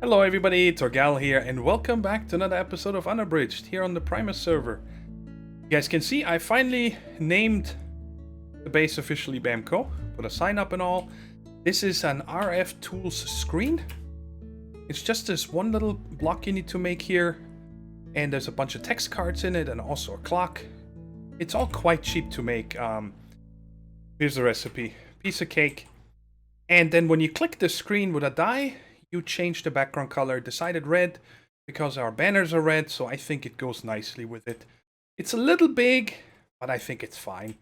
Hello everybody, Thorgal here, and welcome back to another episode of Unabridged here on the Primus server. You guys can see I finally named the base officially Bamco, put a sign up and all. This is an RF tools screen. It's just this one little block you need to make here, and there's a bunch of text cards in it and also a clock. It's all quite cheap to make. Here's the recipe. Piece of cake. And then when you click the screen with a die, you change the background color, decided red, because our banners are red, so I think it goes nicely with it. It's a little big, but I think it's fine.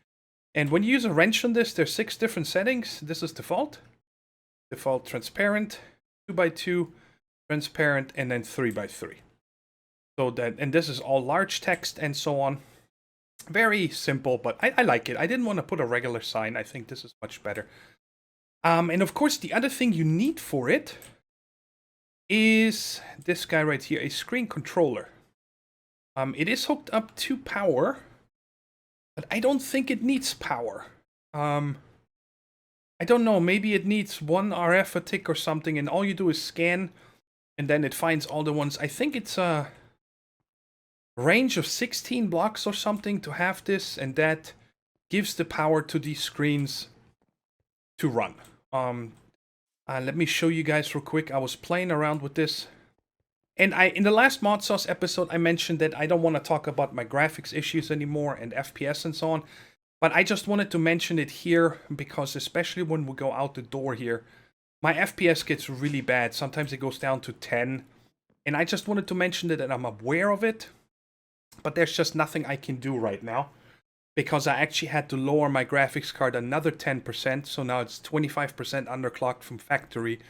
And when you use a wrench on this, there's 6 different settings. This is default. Default transparent, 2x2, transparent, and then 3x3. So that, and this is all large text and so on. Very simple, but I like it. I didn't want to put a regular sign. I think this is much better. And of course, the other thing you need for it is this guy right here, a screen controller. It is hooked up to power, but I don't think it needs power. I don't know, maybe it needs 1 RF a tick or something, and all you do is scan, and then it finds all the ones. I think it's a range of 16 blocks or something to have this, and that gives the power to these screens to run. Let me show you guys real quick. I was playing around with this. And in the last Mod Sauce episode, I mentioned that I don't want to talk about my graphics issues anymore and FPS and so on. But I just wanted to mention it here because especially when we go out the door here, my FPS gets really bad. Sometimes it goes down to 10. And I just wanted to mention that I'm aware of it. But there's just nothing I can do right now, because I actually had to lower my graphics card another 10%, so now it's 25% underclocked from factory,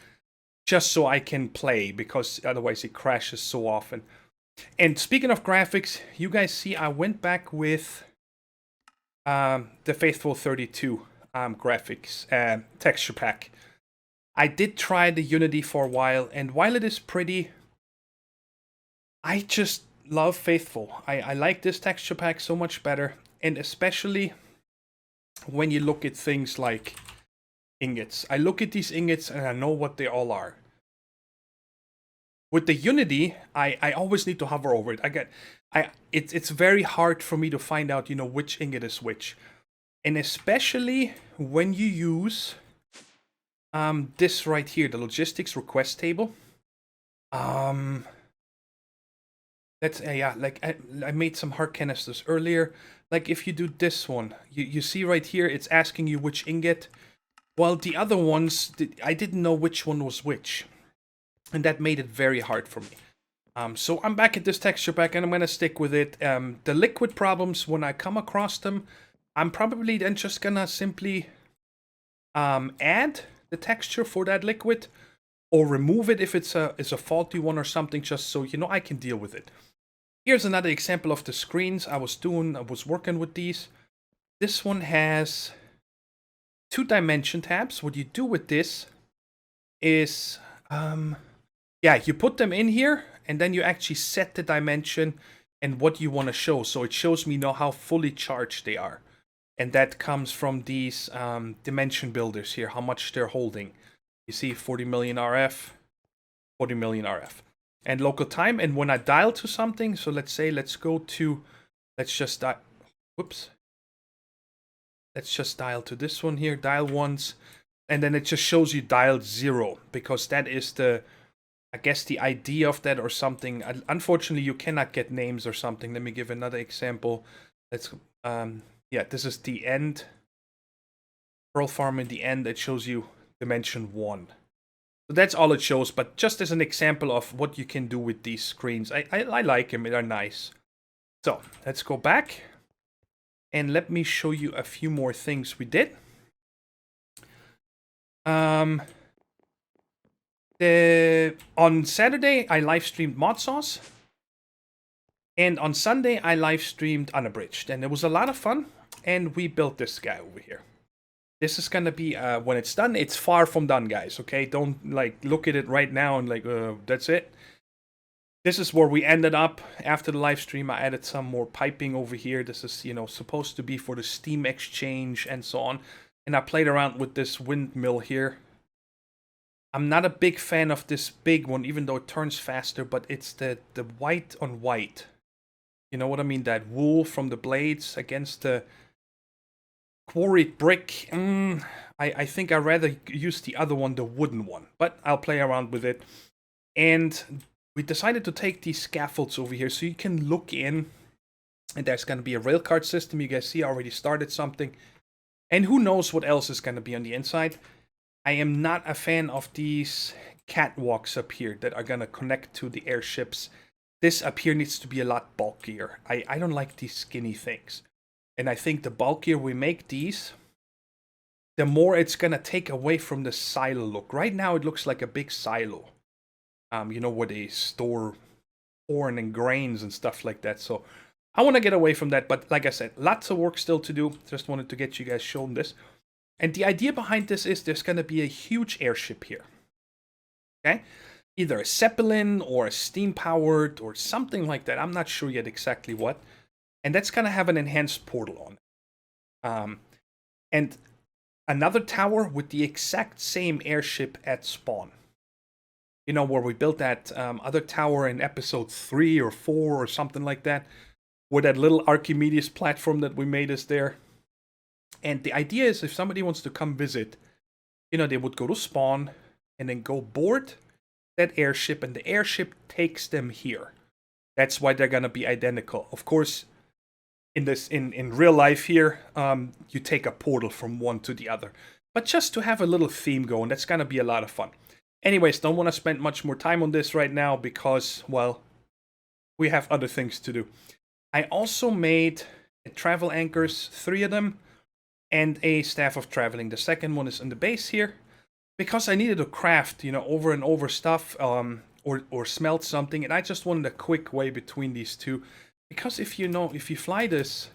just so I can play, because otherwise it crashes so often. And speaking of graphics, you guys see I went back with the Faithful 32 graphics texture pack. I did try the Unity for a while, and while it is pretty, I just love Faithful. I like this texture pack so much better. And especially when you look at things like ingots. I look at these ingots and I know what they all are. With the Unity, I always need to hover over it. It's very hard for me to find out, which ingot is which. And especially when you use this right here, the logistics request table. That's, yeah, like I made some heart canisters earlier. Like if you do this one, you see right here, it's asking you which ingot. Well, the other ones, I didn't know which one was which. And that made it very hard for me. So I'm back at this texture pack and I'm going to stick with it. The liquid problems, when I come across them, I'm probably then just going to simply add the texture for that liquid. Or remove it if it's a faulty one or something, just so I can deal with it. Here's another example of the screens I was working with these. This one has 2 dimension tabs. What you do with this is, you put them in here and then you actually set the dimension and what you want to show. So it shows me how fully charged they are. And that comes from these dimension builders here, how much they're holding. You see 40 million RF, 40 million RF. And local time, and when I dial to something, so let's say, let's just dial to this one here, dial once, and then it just shows you dial 0, because that is I guess the idea of that or something. Unfortunately, you cannot get names or something. Let me give another example. Let's, this is the end, Pearl Farm in the end, it shows you dimension 1. So that's all it shows, but just as an example of what you can do with these screens. I like them, they're nice. So, let's go back. And let me show you a few more things we did. On Saturday, I live streamed Mod Sauce. And on Sunday, I live streamed Unabridged. And it was a lot of fun. And we built this guy over here. This is gonna be, when it's done, it's far from done, guys, okay? Don't, look at it right now and, that's it. This is where we ended up after the live stream. I added some more piping over here. This is, supposed to be for the steam exchange and so on. And I played around with this windmill here. I'm not a big fan of this big one, even though it turns faster, but it's the white on white. You know what I mean? That wool from the blades against the quarried brick. I think I'd rather use the other one, the wooden one. But I'll play around with it. And we decided to take these scaffolds over here so you can look in. And there's going to be a railcard system. You guys see I already started something. And who knows what else is going to be on the inside. I am not a fan of these catwalks up here that are going to connect to the airships. This up here needs to be a lot bulkier. I don't like these skinny things. And I think the bulkier we make these, the more it's going to take away from the silo look. Right now it looks like a big silo. You know, where they store corn and grains and stuff like that. So I want to get away from that. But like I said, lots of work still to do. Just wanted to get you guys shown this. And the idea behind this is there's going to be a huge airship here. Okay? Either a Zeppelin or a steam-powered or something like that. I'm not sure yet exactly what. And that's going to have an enhanced portal on it. And another tower with the exact same airship at spawn. You know, where we built that other tower in episode 3 or 4 or something like that. Where that little Archimedes platform that we made is there. And the idea is if somebody wants to come visit, you know, they would go to spawn and then go board that airship, and the airship takes them here. That's why they're gonna be identical. Of course, in real life here, you take a portal from one to the other. But just to have a little theme going, that's gonna be a lot of fun. Anyways, don't want to spend much more time on this right now because, well, we have other things to do. I also made travel anchors, 3 of them. And a staff of traveling. The second one is in the base here. Because I needed to craft, you know, over and over stuff. Or smelt something. And I just wanted a quick way between these two. Because if you fly this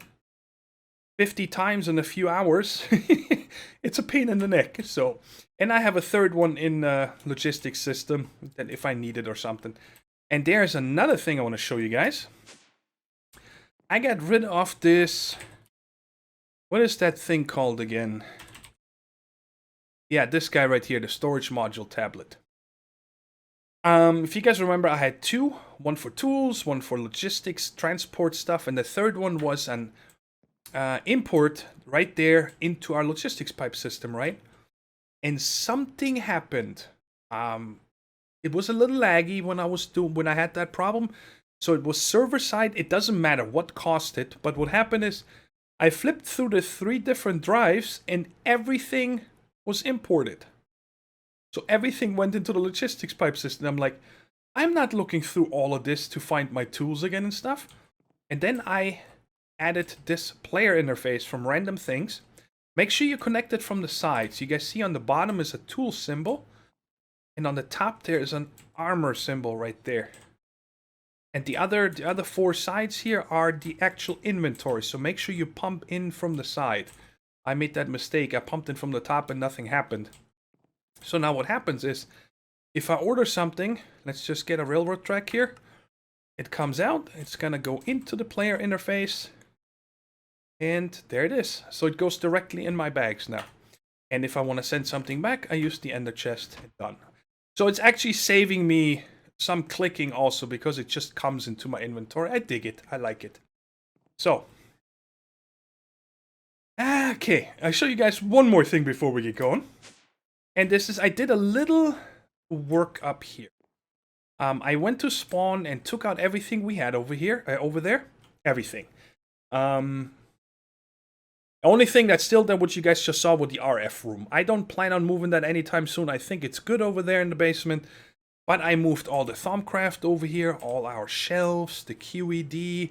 50 times in a few hours, it's a pain in the neck. So, and I have a third one in logistics system. That if I need it or something. And there's another thing I want to show you guys. I got rid of this... What is that thing called again? Yeah, this guy right here, the storage module tablet. If you guys remember, I had 2. One for tools, one for logistics, transport stuff, and the third one was an import right there into our logistics pipe system, right? And something happened. It was a little laggy when I had that problem. So it was server side. It doesn't matter what caused it, but what happened is I flipped through the 3 different drives and everything was imported. So everything went into the logistics pipe system. I'm like, I'm not looking through all of this to find my tools again and stuff. And then I added this player interface from random things. Make sure you connect it from the sides. You guys see on the bottom is a tool symbol. And on the top there is an armor symbol right there. And the other 4 sides here are the actual inventory. So make sure you pump in from the side. I made that mistake. I pumped in from the top and nothing happened. So now what happens is, if I order something, let's just get a railroad track here. It comes out. It's going to go into the player interface. And there it is. So it goes directly in my bags now. And if I want to send something back, I use the ender chest. Done. So it's actually saving me some clicking also because it just comes into my inventory. I dig it. I like it. So, okay. I'll show you guys one more thing before we get going. And this is, I did a little work up here. I went to spawn and took out everything we had over here, over there. Everything. The only thing that's still there, what you guys just saw, with the RF room. I don't plan on moving that anytime soon. I think it's good over there in the basement. But I moved all the Thaumcraft over here, all our shelves, the QED.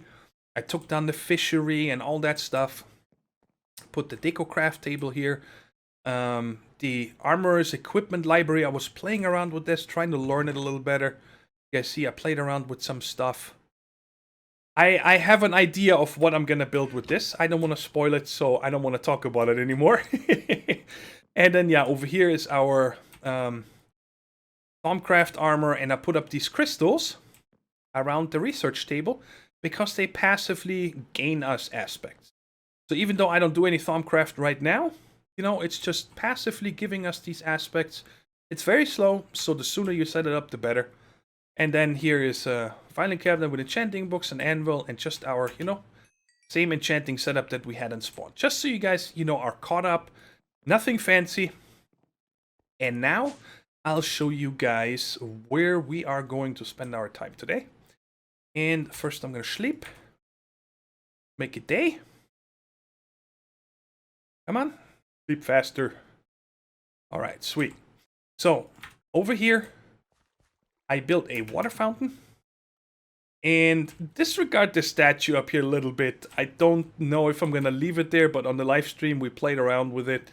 I took down the fishery and all that stuff. Put the DecoCraft table here. The armorer's equipment library. I was playing around with this, trying to learn it a little better. You guys see, I played around with some stuff. I have an idea of what I'm going to build with this. I don't want to spoil it, so I don't want to talk about it anymore. And then, yeah, over here is our... Thaumcraft armor, and I put up these crystals around the research table because they passively gain us aspects. So even though I don't do any Thaumcraft right now, you know, it's just passively giving us these aspects It's very slow, so the sooner you set it up, the better. And then here is a filing cabinet with enchanting books, an anvil, and just our, same enchanting setup that we had in Spawn. Just so you guys, are caught up. Nothing fancy. And now, I'll show you guys where we are going to spend our time today. And first I'm going to sleep. Make it day. Come on. Sleep faster. Alright, sweet. So, over here, I built a water fountain. And disregard the statue up here a little bit. I don't know if I'm going to leave it there, but on the live stream we played around with it.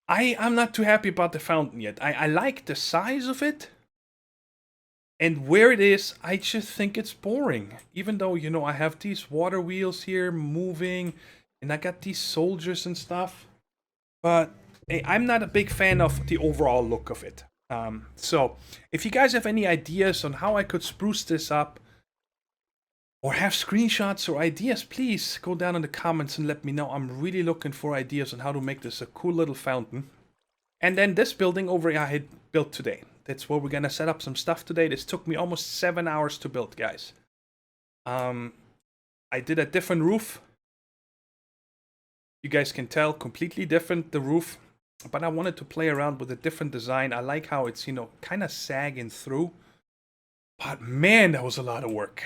I'm not too happy about the fountain yet. I like the size of it. And where it is, I just think it's boring. Even though, I have these water wheels here moving. And I got these soldiers and stuff. But hey, I'm not a big fan of the overall look of it. So, if you guys have any ideas on how I could spruce this up, or have screenshots or ideas, please go down in the comments and let me know. I'm really looking for ideas on how to make this a cool little fountain. And then this building over here I had built today. That's where we're going to set up some stuff today. This took me almost 7 hours to build, guys. I did a different roof. You guys can tell, completely different, the roof. But I wanted to play around with a different design. I like how it's, kind of sagging through. But man, that was a lot of work.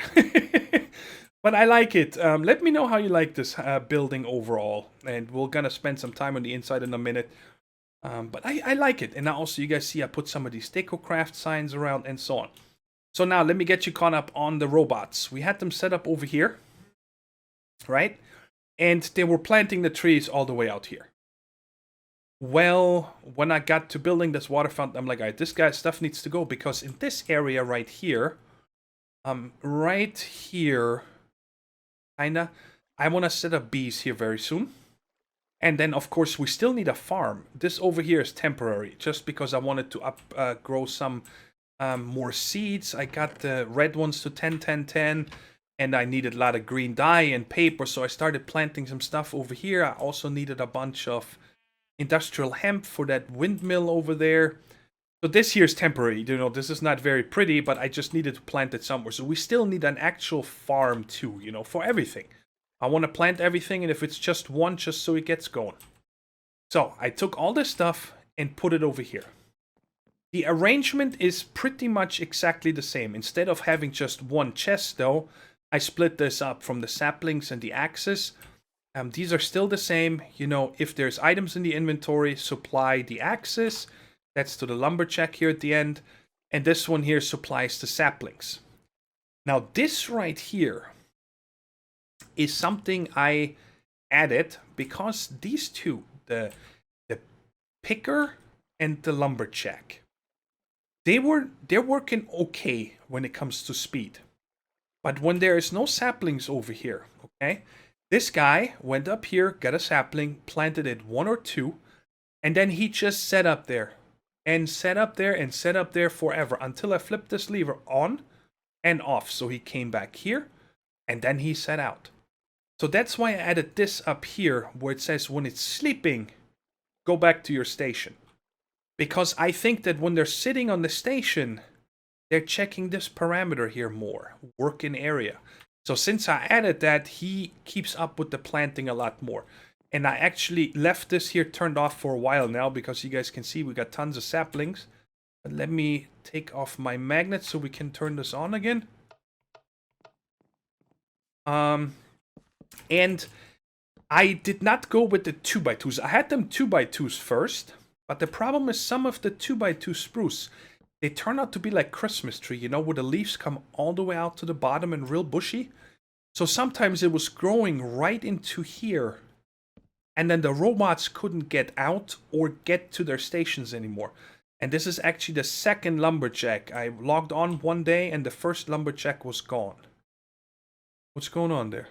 But I like it. Let me know how you like this building overall. And we're going to spend some time on the inside in a minute. But I like it. And now also you guys see I put some of these DecoCraft signs around and so on. So now let me get you caught up on the robots. We had them set up over here. Right? And they were planting the trees all the way out here. Well, when I got to building this water fountain, I'm like, all right, this guy's stuff needs to go. Because in this area right here, kinda, I want to set up bees here very soon. And then, of course, we still need a farm. This over here is temporary, just because I wanted to grow some more seeds. I got the red ones to 10, 10, 10. And I needed a lot of green dye and paper, so I started planting some stuff over here. I also needed a bunch of industrial hemp for that windmill over there. So this here is temporary. This is not very pretty, but I just needed to plant it somewhere. So we still need an actual farm too, for everything. I want to plant everything, and if it's just one, just so it gets going. So I took all this stuff and put it over here. The arrangement is pretty much exactly the same. Instead of having just one chest, though, I split this up from the saplings and the axes. These are still the same. If there's items in the inventory, supply the axes. That's to the lumberjack here at the end. And this one here supplies the saplings. Now this right here is something I added because these two, the picker and the lumberjack, they're working okay when it comes to speed. But when there is no saplings over here, okay, this guy went up here, got a sapling, planted it 1 or 2, and then he just set up there, and set up there, and set up there forever, until I flipped this lever on and off. So he came back here, and then he set out. So that's why I added this up here, where it says when it's sleeping, go back to your station. Because I think that when they're sitting on the station, they're checking this parameter here more, working area. So since I added that, he keeps up with the planting a lot more. And I actually left this here turned off for a while now, because you guys can see we got tons of saplings. But let me take off my magnet so we can turn this on again. And I did not go with the 2x2s. I had them 2x2s first, but the problem is some of the 2x2 spruce, they turn out to be like Christmas tree, where the leaves come all the way out to the bottom and real bushy. So sometimes it was growing right into here, and then the robots couldn't get out or get to their stations anymore. And this is actually the second lumberjack. I logged on one day and the first lumberjack was gone. What's going on there?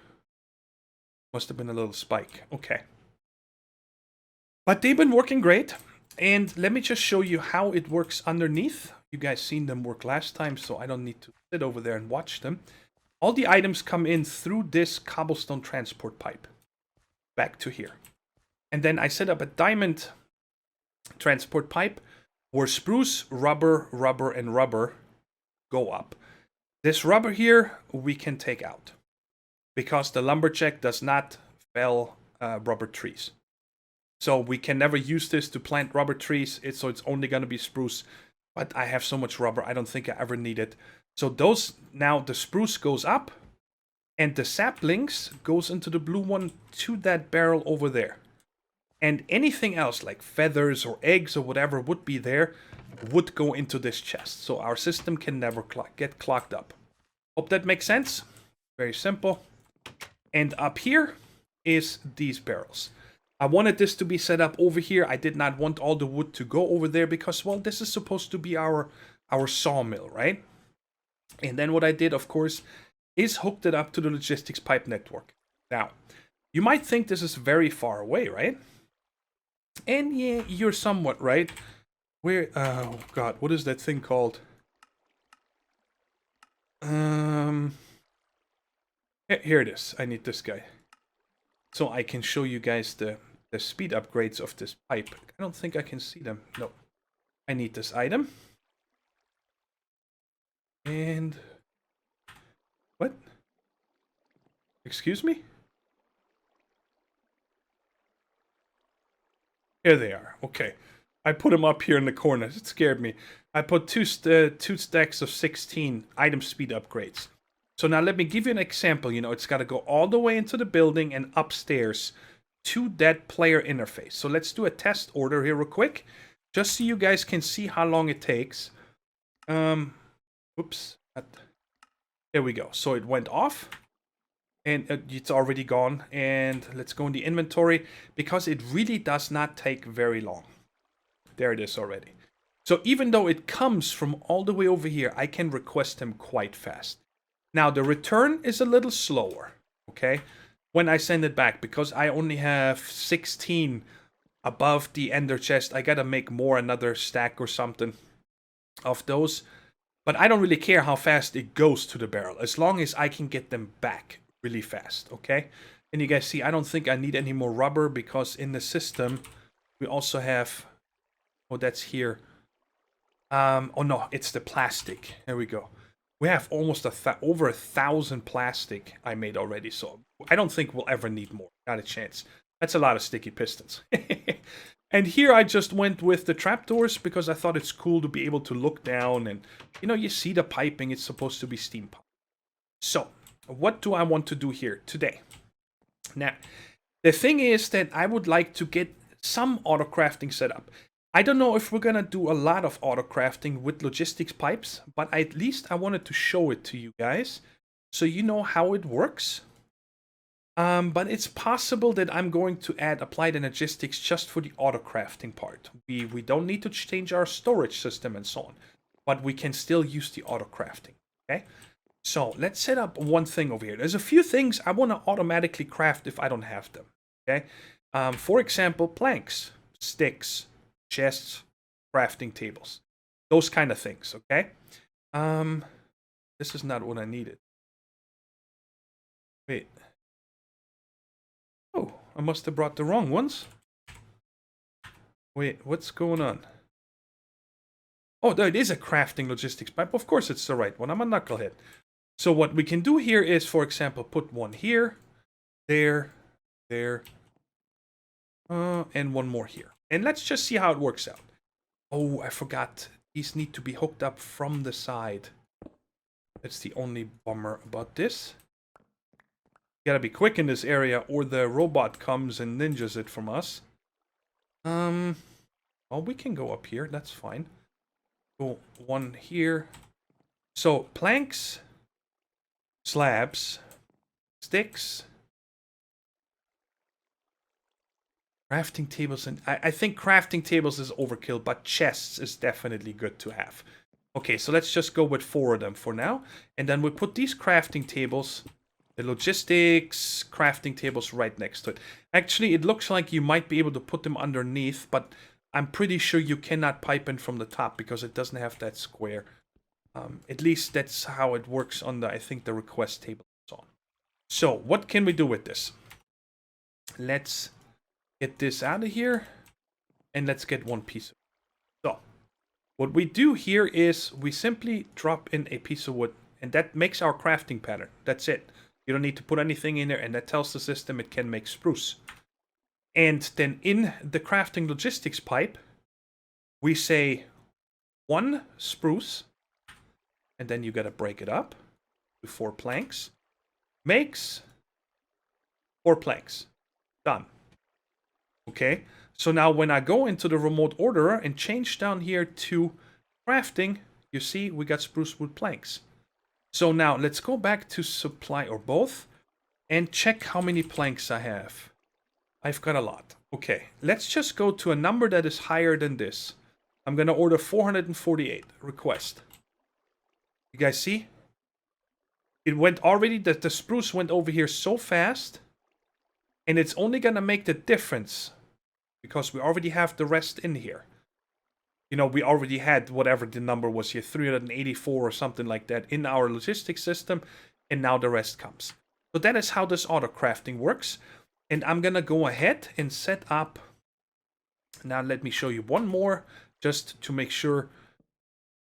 Must have been a little spike. Okay. But they've been working great. And let me just show you how it works underneath. You guys seen them work last time, so I don't need to sit over there and watch them. All the items come in through this cobblestone transport pipe. Back to here. And then I set up a diamond transport pipe where spruce, rubber, rubber, and rubber go up. This rubber here we can take out because the lumberjack does not fell rubber trees. So we can never use this to plant rubber trees. So it's only going to be spruce. But I have so much rubber, I don't think I ever need it. So those, now the spruce goes up. And the saplings goes into the blue one to that barrel over there. And anything else, like feathers or eggs or whatever would be there, would go into this chest. So our system can never get clogged up. Hope that makes sense. Very simple. And up here is these barrels. I wanted this to be set up over here. I did not want all the wood to go over there because, well, this is supposed to be our sawmill, right? And then what I did, of course, is hooked it up to the logistics pipe network. Now, you might think this is very far away, right? And yeah, you're somewhat right. Where, oh god, what is that thing called? Here it is. I need this guy. So I can show you guys the speed upgrades of this pipe. I don't think I can see them. No. I need this item. And... what? Excuse me? Here they are. Okay. I put them up here in the corner. It scared me. I put two stacks of 16 item speed upgrades. So now let me give you an example. You know, it's got to go all the way into the building and upstairs to that player interface. So let's do a test order here real quick. Just so you guys can see how long it takes. Oops. There we go. So it went off. And it's already gone. And let's go in the inventory. Because it really does not take very long. There it is already. So even though it comes from all the way over here, I can request them quite fast. Now the return is a little slower. Okay. When I send it back. Because I only have 16 above the ender chest. I gotta make more, another stack or something of those. But I don't really care how fast it goes to the barrel. As long as I can get them back really fast. Okay. And you guys see, I don't think I need any more rubber. Because in the system, we also have... oh, that's here. Oh no, it's the plastic. There we go. We have almost over 1,000 plastic I made already, so I don't think we'll ever need more. Not a chance. That's a lot of sticky pistons. And here I just went with the trapdoors because I thought it's cool to be able to look down and, you know, you see the piping. It's supposed to be steam pipe. So, what do I want to do here today? Now, the thing is that I would like to get some auto crafting set up. I don't know if we're going to do a lot of auto crafting with logistics pipes, but at least I wanted to show it to you guys so you know how it works. But it's possible that I'm going to apply the logistics just for the auto crafting part. We don't need to change our storage system and so on, but we can still use the auto crafting. Okay, so let's set up one thing over here. There's a few things I want to automatically craft if I don't have them. Okay, for example, planks, sticks, chests, crafting tables, those kind of things. Okay, this is not what I needed. Wait. Oh, I must have brought the wrong ones. Wait, what's going on? Oh, there it is, a crafting logistics pipe. Of course it's the right one. I'm a knucklehead. So what we can do here is, for example, put one here, there, and one more here. And let's just see how it works out. Oh, I forgot. These need to be hooked up from the side. That's the only bummer about this. Gotta be quick in this area or the robot comes and ninjas it from us. Well, we can go up here. That's fine. Go one here. So, planks, slabs, sticks, crafting tables, and I think crafting tables is overkill, but chests is definitely good to have. Okay, so let's just go with 4 of them for now. And then we put these crafting tables... the logistics crafting tables right next to it. Actually, it looks like you might be able to put them underneath, but I'm pretty sure you cannot pipe in from the top because it doesn't have that square. At least that's how it works on the, I think, the request table and so on. So, what can we do with this? Let's get this out of here, and let's get one piece of it. So, What we do here is we simply drop in a piece of wood, and that makes our crafting pattern. That's it. You don't need to put anything in there, and that tells the system it can make spruce. And then in the crafting logistics pipe, we say 1 spruce, and then you gotta break it up to 4 planks. Makes 4 planks. Done. Okay, so now when I go into the remote orderer and change down here to crafting, you see we got spruce wood planks. So now let's go back to supply or both and check how many planks I have. I've got a lot. Okay, let's just go to a number that is higher than this. I'm gonna order 448. Request. You guys see? It went already, the spruce went over here so fast. And it's only gonna make the difference because we already have the rest in here. You know, we already had whatever the number was here, 384 or something like that in our logistics system. And now the rest comes. So that is how this auto crafting works. And I'm gonna go ahead and set up. Now let me show you one more just to make sure.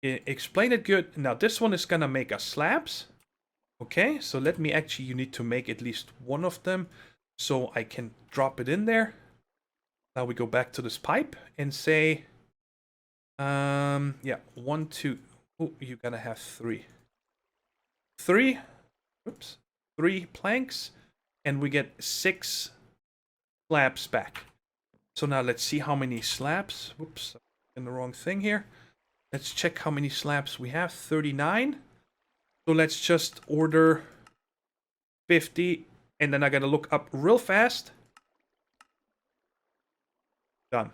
Explain it good. Now this one is gonna make us slabs. Okay, so let me actually, you need to make at least one of them so I can drop it in there. Now we go back to this pipe and say, yeah, 1, 2. Oh, you're gonna have 3. 3, oops, 3 planks, and we get 6 slabs back. So now let's see how many slabs. Whoops, in the wrong thing here. Let's check how many slabs we have. 39. So let's just order 50, and then I gotta look up real fast. Done.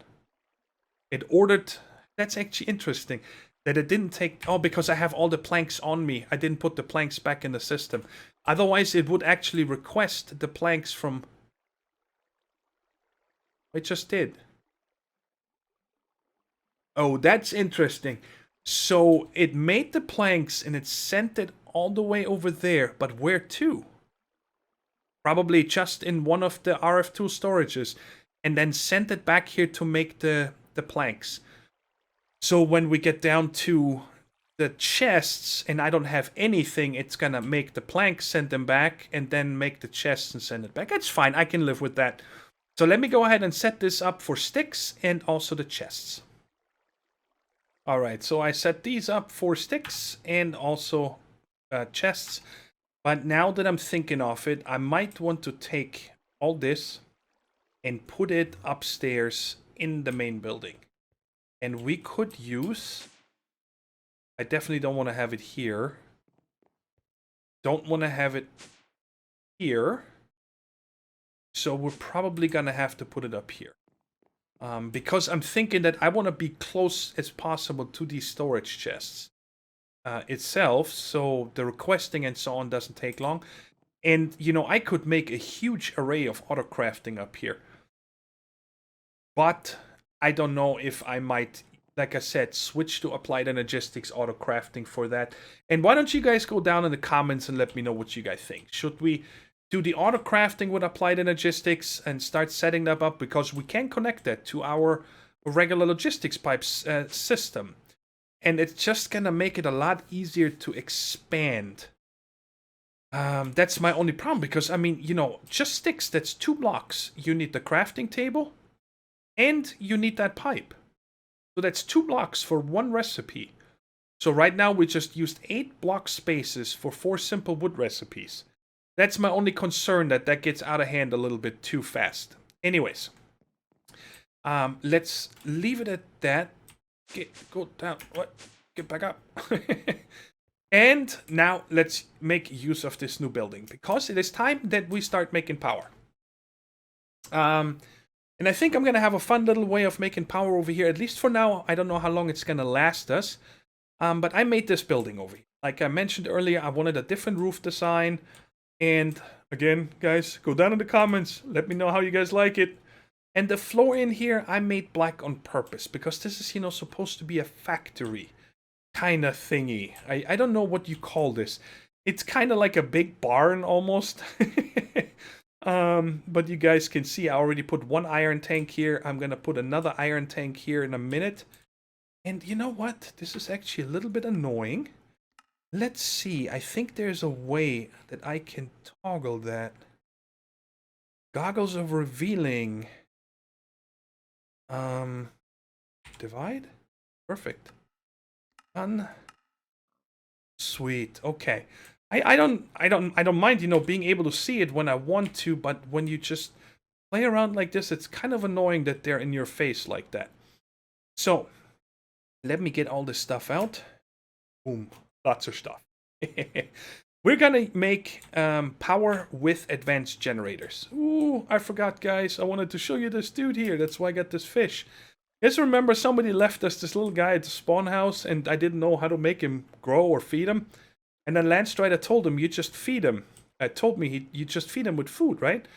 It ordered. That's actually interesting that it didn't take. Oh, because I have all the planks on me. I didn't put the planks back in the system. Otherwise, it would actually request the planks from. It just did. Oh, that's interesting. So it made the planks and it sent it all the way over there. But where to? Probably just in one of the RF2 storages. And then sent it back here to make the planks. So when we get down to the chests and I don't have anything, it's gonna make the planks, send them back, and then make the chests and send it back. That's fine, I can live with that. So let me go ahead and set this up for sticks and also the chests. Alright, so I set these up for sticks and also chests. But now that I'm thinking of it, I might want to take all this and put it upstairs in the main building. And we could use... I definitely don't want to have it here. Don't want to have it here. So we're probably going to have to put it up here. Because I'm thinking that I want to be close as possible to these storage chests itself. So the requesting and so on doesn't take long. And, you know, I could make a huge array of auto crafting up here. But I don't know if I might, like I said, switch to applied energistics auto crafting for that. And why don't you guys go down in the comments and let me know what you guys think. Should we do the auto crafting with applied energistics and start setting that up? Because we can connect that to our regular logistics pipes system. And it's just going to make it a lot easier to expand. That's my only problem. Because, I mean, you know, just sticks, that's 2 blocks. You need the crafting table. And you need that pipe. So that's 2 blocks for 1 recipe. So right now we just used 8 block spaces for 4 simple wood recipes. That's my only concern, that gets out of hand a little bit too fast. Anyways. Let's leave it at that. Go down. What? Get back up. And now let's make use of this new building. Because it is time that we start making power. And I think I'm going to have a fun little way of making power over here. At least for now. I don't know how long it's going to last us. But I made this building over here. Like I mentioned earlier, I wanted a different roof design. And again, guys, go down in the comments. Let me know how you guys like it. And the floor in here, I made black on purpose. Because this is, you know, supposed to be a factory kind of thingy. I don't know what you call this. It's kind of like a big barn almost. But you guys can see I already put 1 iron tank here. I'm going to put another iron tank here in a minute. And you know what? This is actually a little bit annoying. Let's see. I think there's a way that I can toggle that. Goggles of revealing. Divide? Perfect. Done. Sweet. Okay. I don't mind, you know, being able to see it when I want to, but when you just play around like this, it's kind of annoying that they're in your face like that. So, let me get all this stuff out. Boom. Lots of stuff. We're gonna make power with advanced generators. Ooh, I forgot, guys. I wanted to show you this dude here. That's why I got this fish. You guys remember somebody left us this little guy at the spawn house, and I didn't know how to make him grow or feed him. And then Landstrider told him, you just feed him. Told me you just feed him with food, right?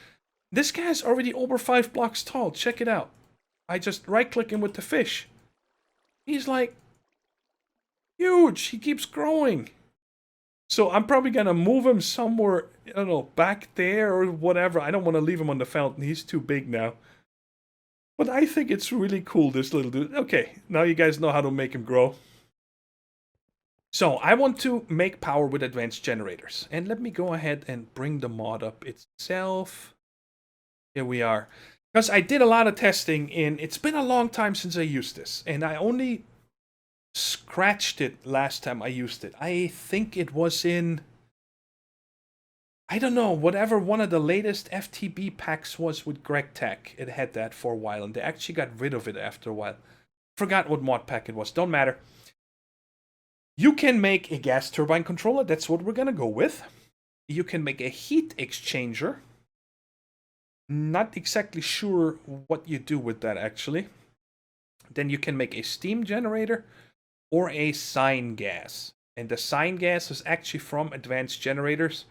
This guy's already over 5 blocks tall. Check it out. I just right-click him with the fish. He's like huge. He keeps growing. So I'm probably going to move him somewhere, I don't know, back there or whatever. I don't want to leave him on the fountain. He's too big now. But I think it's really cool, this little dude. Okay, now you guys know how to make him grow. So I want to make power with advanced generators. And let me go ahead and bring the mod up itself. Here we are. Because I did a lot of testing, and it's been a long time since I used this. And I only scratched it last time I used it. I think it was in, I don't know, whatever one of the latest FTB packs was with Greg Tech. It had that for a while, and they actually got rid of it after a while. Forgot what mod pack it was. Don't matter. You can make a gas turbine controller. That's what we're gonna go with. You can make a heat exchanger. Not exactly sure what you do with that, actually. Then you can make a steam generator or a sign gas. And the sign gas is actually from advanced generators.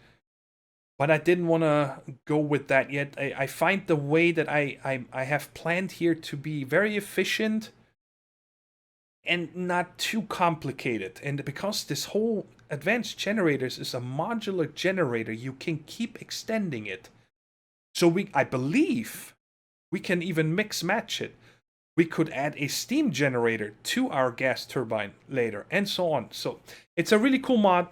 But I didn't want to go with that yet. I find the way that I have planned here to be very efficient and not too complicated. And because this whole advanced generators is a modular generator, you can keep extending it. So I believe we can even mix match it. We could add a steam generator to our gas turbine later, and so on. So it's a really cool mod.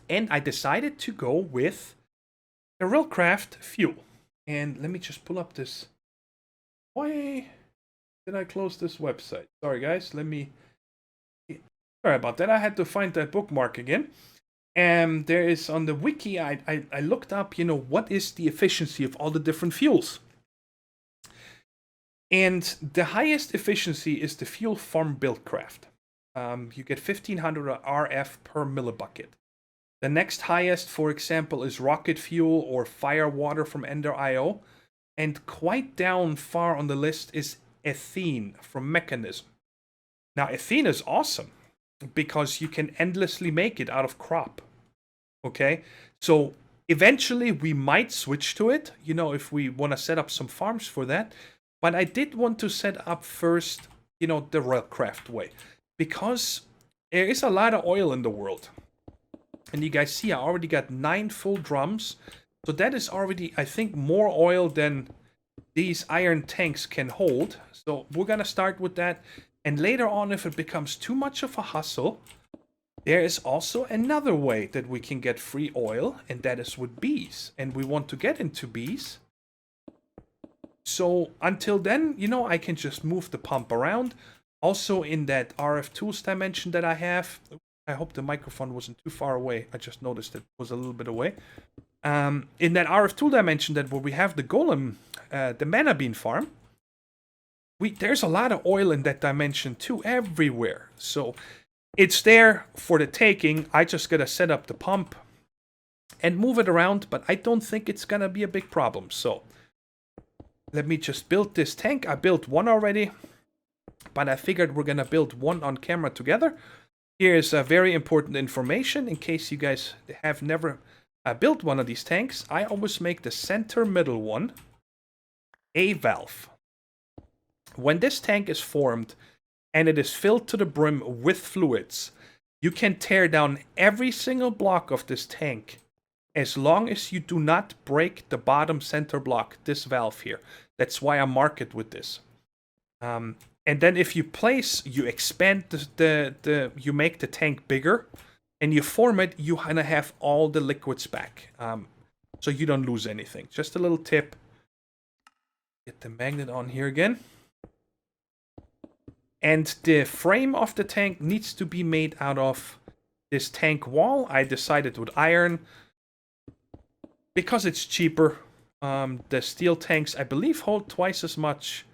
And I decided to go with the buildcraft fuel. And let me just pull up this. Why did I close this website? Sorry, guys. Sorry about that. I had to find that bookmark again. And there is on the wiki, I looked up, you know, what is the efficiency of all the different fuels. And the highest efficiency is the fuel from buildcraft. You get 1500 RF per millibucket. The next highest, for example, is rocket fuel or fire water from Ender.io. And quite down far on the list is ethene from Mechanism. Now, ethene is awesome because you can endlessly make it out of crop. Okay? So eventually we might switch to it, you know, if we want to set up some farms for that. But I did want to set up first, you know, the railcraft way. Because there is a lot of oil in the world. And you guys see I already got 9 full drums. So that is already, I think, more oil than these iron tanks can hold. So we're going to start with that. And later on, if it becomes too much of a hustle, there is also another way that we can get free oil. And that is with bees. And we want to get into bees. So until then, you know, I can just move the pump around. Also in that RF tools dimension that I have. I hope the microphone wasn't too far away. I just noticed it was a little bit away. In that RF tool dimension that where we have the golem, the mana bean farm. There's a lot of oil in that dimension too, everywhere. So it's there for the taking. I just gotta set up the pump and move it around. But I don't think it's gonna be a big problem. So let me just build this tank. I built one already, but I figured we're gonna build one on camera together. Here's very important information in case you guys have never built one of these tanks. I always make the center middle one a valve. When this tank is formed and it is filled to the brim with fluids, you can tear down every single block of this tank as long as you do not break the bottom center block, this valve here. That's why I mark it with this. And And then if you place, you expand you make the tank bigger, and you form it, you kind of have all the liquids back. So you don't lose anything. Just a little tip. Get the magnet on here again. And the frame of the tank needs to be made out of this tank wall. I decided with iron because it's cheaper. The steel tanks, I believe, hold twice as much.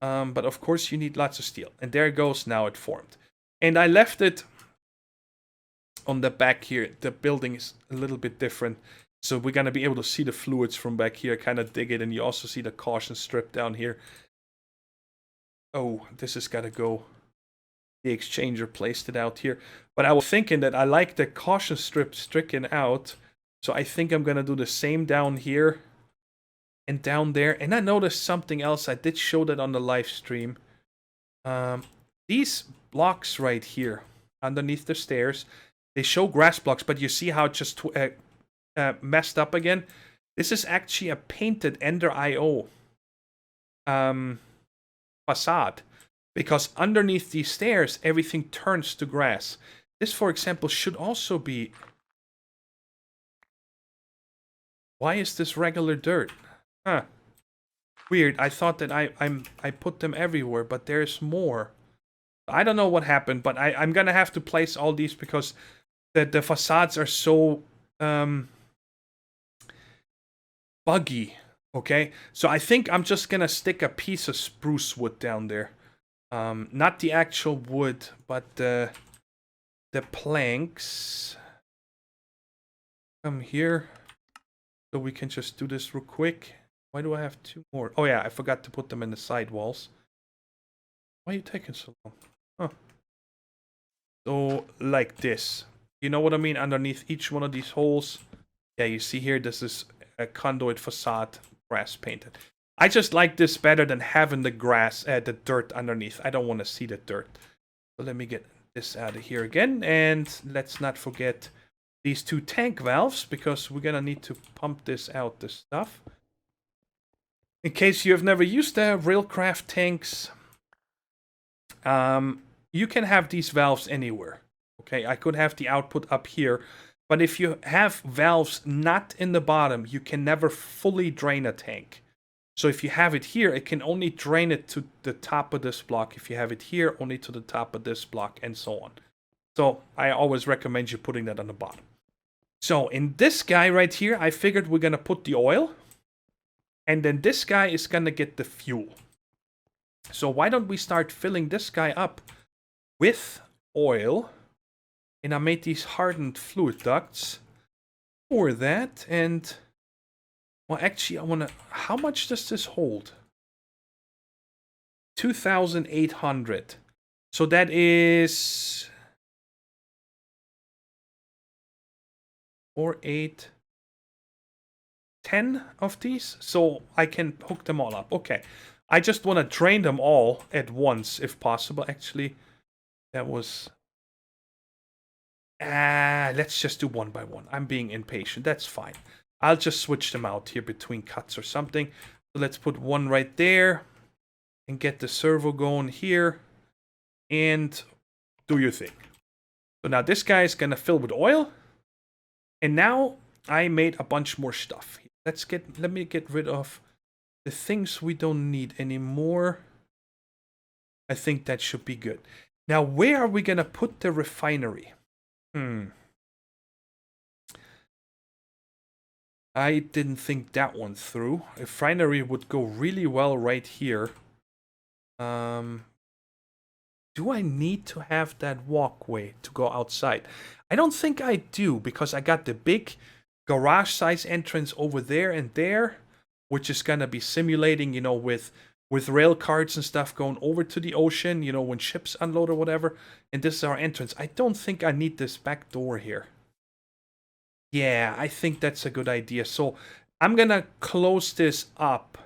But of course you need lots of steel. And there it goes, now it formed. And I left it on the back here. The building is a little bit different. So we're going to be able to see the fluids from back here, kind of dig it. And you also see the caution strip down here. Oh, this has got to go. The exchanger placed it out here. But I was thinking that I like the caution strip stricken out. So I think I'm going to do the same down here and down there. And I noticed something else. I did show that on the live stream. These blocks right here underneath the stairs, they show grass blocks, but you see how it just messed up again? This is actually a painted Ender IO facade, because underneath these stairs everything turns to grass. This, for example, should also be... Why is this regular dirt? Huh. Weird. I thought that I put them everywhere, but there's more. I don't know what happened, but I'm gonna have to place all these because the facades are so buggy. Okay, so I think I'm just gonna stick a piece of spruce wood down there. Not the actual wood, but the planks. Come here. So we can just do this real quick. Why do I have two more? Oh yeah, I forgot to put them in the side walls. Why are you taking so long? Huh. So, like this. You know what I mean? Underneath each one of these holes. Yeah, you see here, this is a conduit facade, grass painted. I just like this better than having the grass, the dirt underneath. I don't want to see the dirt. So let me get this out of here again. And let's not forget these two tank valves, because we're gonna need to pump this out, this stuff. In case you have never used the Railcraft tanks, you can have these valves anywhere. Okay, I could have the output up here, but if you have valves not in the bottom, you can never fully drain a tank. So if you have it here, it can only drain it to the top of this block. If you have it here, only to the top of this block, and so on. So I always recommend you putting that on the bottom. So in this guy right here, I figured we're going to put the oil. And then this guy is going to get the fuel. So why don't we start filling this guy up with oil. And I made these hardened fluid ducts for that. And, well, actually, I want to... How much does this hold? 2,800. So that is... 4, 8, 10 of these, so I can hook them all up. Okay, I just want to drain them all at once, if possible. Actually, that was... let's just do one by one. I'm being impatient. That's fine. I'll just switch them out here between cuts or something. So let's put one right there and get the servo going here and do your thing. So now this guy is going to fill with oil. And now I made a bunch more stuff. Let me get rid of the things we don't need anymore. I think that should be good. Now, where are we going to put the refinery? I didn't think that one through. A refinery would go really well right here. Do I need to have that walkway to go outside? I don't think I do, because I got the big garage size entrance over there and there, which is going to be simulating, you know, with rail cars and stuff going over to the ocean, you know, when ships unload or whatever. And this is our entrance. I don't think I need this back door here. Yeah, I think that's a good idea. So I'm going to close this up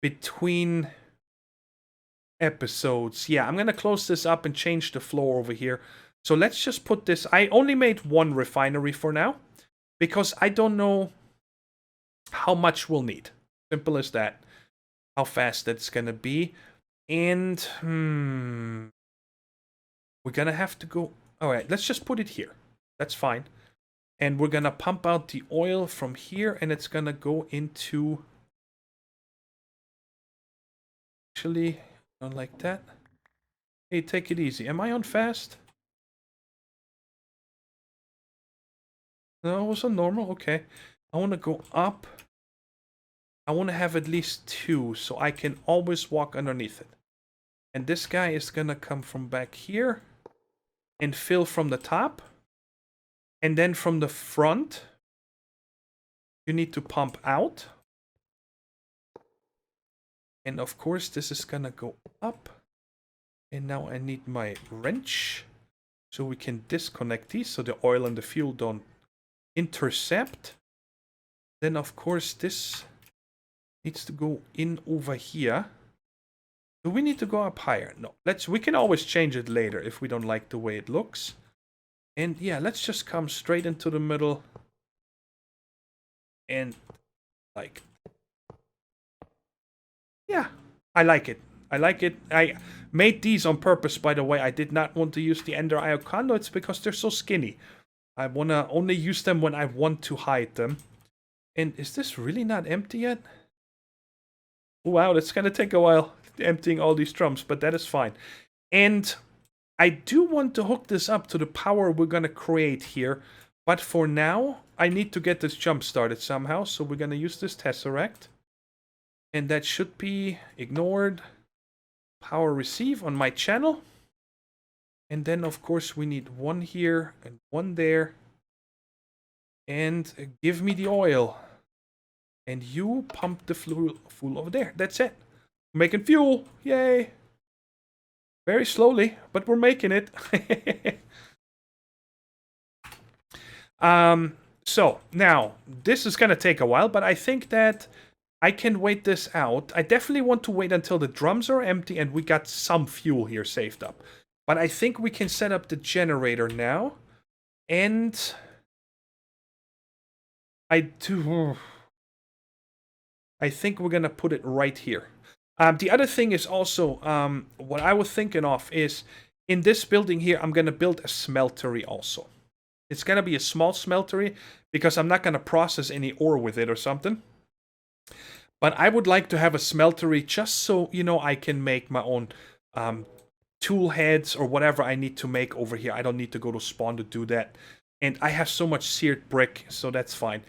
between episodes. Yeah, I'm going to close this up and change the floor over here. So let's just put this... I only made one refinery for now, because I don't know how much we'll need. Simple as that. How fast that's going to be. And we're gonna have to go. All right, let's just put it here. That's fine. And we're gonna pump out the oil from here, and it's gonna go into. Actually, not like that. Hey, take it easy. Am I on fast? No, it was on normal. Okay. I want to go up. I want to have at least 2, so I can always walk underneath it. And this guy is gonna come from back here and fill from the top. And then from the front, you need to pump out. And of course, this is gonna go up. And now I need my wrench so we can disconnect these so the oil and the fuel don't intercept. Then of course this needs to go in over here. Do we need to go up higher? No. We can always change it later if we don't like the way it looks. And yeah, let's just come straight into the middle. And like, yeah, I like it. I like it. I made these on purpose, by the way. I did not want to use the Ender IO conduits because they're so skinny. I want to only use them when I want to hide them. And is this really not empty yet? Wow, that's going to take a while emptying all these drums, but that is fine. And I do want to hook this up to the power we're going to create here. But for now, I need to get this jump started somehow. So we're going to use this Tesseract. And that should be ignored. Power receive on my channel. And then, of course, we need 1 here and 1 there. And give me the oil. And you pump the fuel over there. That's it. Making fuel. Yay. Very slowly, but we're making it. So, now, this is going to take a while, but I think that I can wait this out. I definitely want to wait until the drums are empty and we got some fuel here saved up. But I think we can set up the generator now. And I think we're going to put it right here. The other thing is also, what I was thinking of is, in this building here, I'm going to build a smeltery also. It's going to be a small smeltery, because I'm not going to process any ore with it or something. But I would like to have a smeltery just so, you know, I can make my own tool heads or whatever I need to make over here. I don't need to go to spawn to do that. And I have so much seared brick, so that's fine.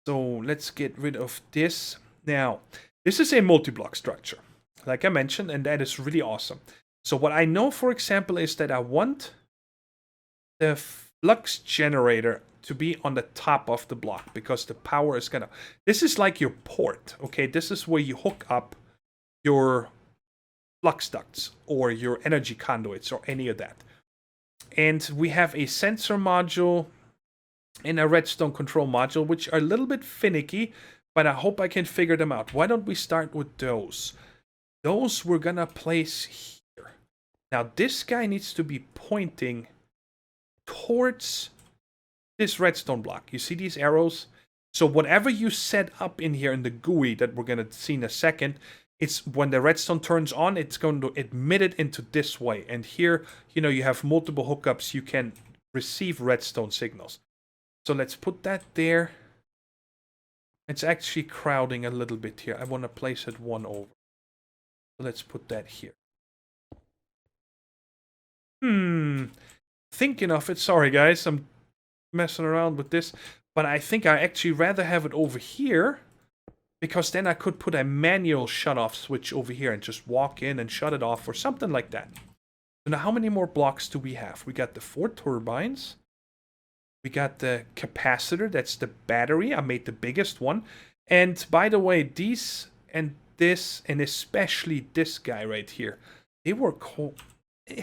So let's get rid of this. Now, this is a multi-block structure, like I mentioned, and that is really awesome. So what I know, for example, is that I want the flux generator to be on the top of the block, because the power is gonna... This is like your port, okay? This is where you hook up your flux ducts or your energy conduits or any of that. And we have a sensor module and a redstone control module, which are a little bit finicky, but I hope I can figure them out. Why don't we start with those? Those we're gonna place here. Now this guy needs to be pointing towards this redstone block. You see these arrows? So whatever you set up in here in the GUI that we're gonna see in a second, it's when the redstone turns on, it's going to admit it into this way. And here, you know, you have multiple hookups. You can receive redstone signals. So let's put that there. It's actually crowding a little bit here. I want to place it 1 over. So let's put that here. Thinking of it. Sorry, guys. I'm messing around with this. But I think I actually rather have it over here, because then I could put a manual shut-off switch over here and just walk in and shut it off or something like that. So now how many more blocks do we have? We got the 4 turbines. We got the capacitor, that's the battery. I made the biggest one. And by the way, these and this, and especially this guy right here, they were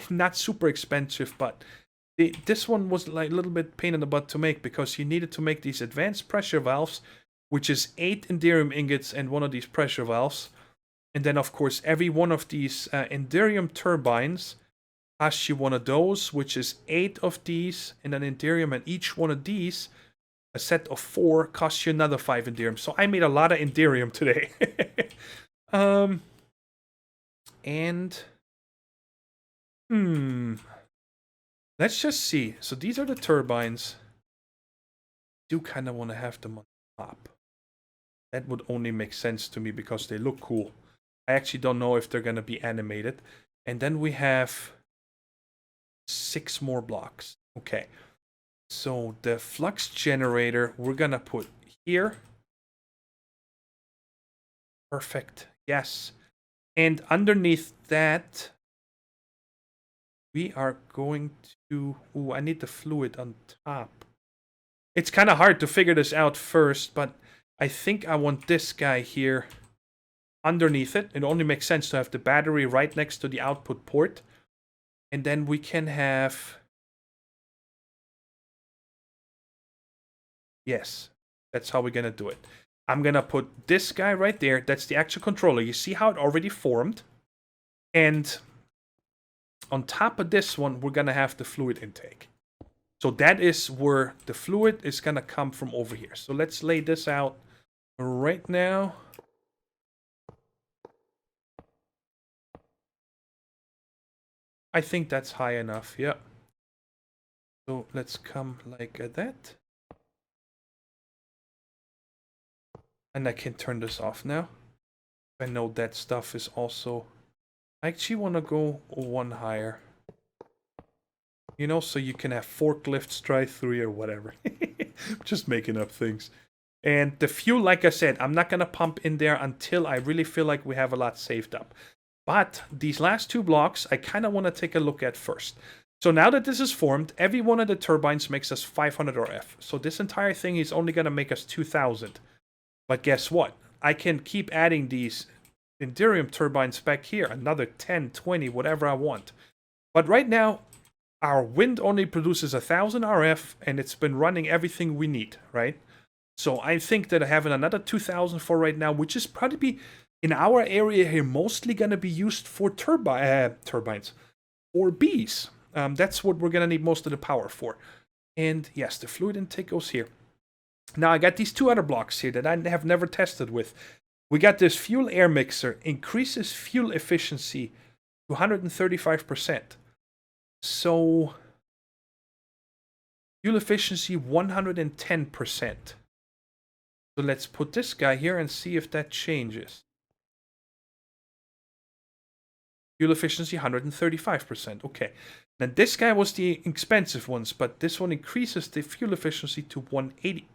not super expensive, but this one was like a little bit pain in the butt to make, because you needed to make these advanced pressure valves, which is 8 Enderium ingots and 1 of these pressure valves. And then, of course, every one of these Enderium turbines costs you 1 of those, which is 8 of these and an Enderium, and each one of these, a set of 4, costs you another 5 Enderium. So I made a lot of Enderium today. and... Let's just see. So these are the turbines. I do kind of want to have them on top. That would only make sense to me because they look cool. I actually don't know if they're going to be animated. And then we have 6 more blocks. Okay. So the flux generator we're going to put here. Perfect. Yes. And underneath that, we are going to... Ooh, I need the fluid on top. It's kind of hard to figure this out first, but I think I want this guy here underneath it. It only makes sense to have the battery right next to the output port. And then we can have... Yes, that's how we're going to do it. I'm going to put this guy right there. That's the actual controller. You see how it already formed? And on top of this one, we're going to have the fluid intake. So that is where the fluid is going to come from over here. So let's lay this out right now. I think that's high enough, yeah. So let's come like that. And I can turn this off now. I know that stuff is also... I actually want to go one higher. You know, so you can have forklifts drive through or whatever. Just making up things. And the fuel, like I said, I'm not going to pump in there until I really feel like we have a lot saved up. But these last 2 blocks, I kind of want to take a look at first. So now that this is formed, every one of the turbines makes us 500 RF. So this entire thing is only going to make us 2,000. But guess what? I can keep adding these Enderium turbines back here. Another 10, 20, whatever I want. But right now, our wind only produces 1,000 RF, and it's been running everything we need, right? So I think that having another 2,000 for right now, which is probably in our area here, mostly going to be used for turbines or bees. That's what we're going to need most of the power for. And yes, the fluid intake goes here. Now I got these 2 other blocks here that I have never tested with. We got this fuel air mixer, increases fuel efficiency to 135%. So fuel efficiency 110%. So let's put this guy here and see if that changes. Fuel efficiency 135%. Okay. Now this guy was the expensive ones, but this one increases the fuel efficiency to 180.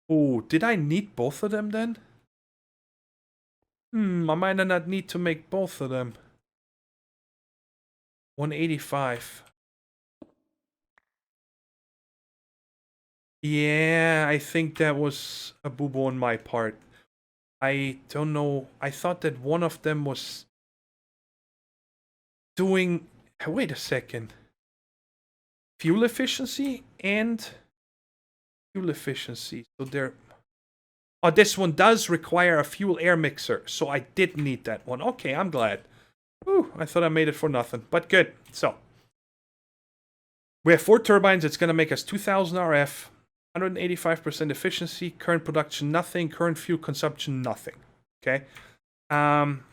Oh, did I need both of them then? I might not need to make both of them. 185. Yeah, I think that was a boo-boo on my part. I don't know. I thought that one of them was doing... Wait a second. Fuel efficiency and fuel efficiency. So they're... Oh, this one does require a fuel air mixer. So I did need that one. Okay, I'm glad. Ooh, I thought I made it for nothing. But good. So we have 4 turbines. It's going to make us 2,000 RF. 185% efficiency. Current production, nothing. Current fuel consumption, nothing. Okay. And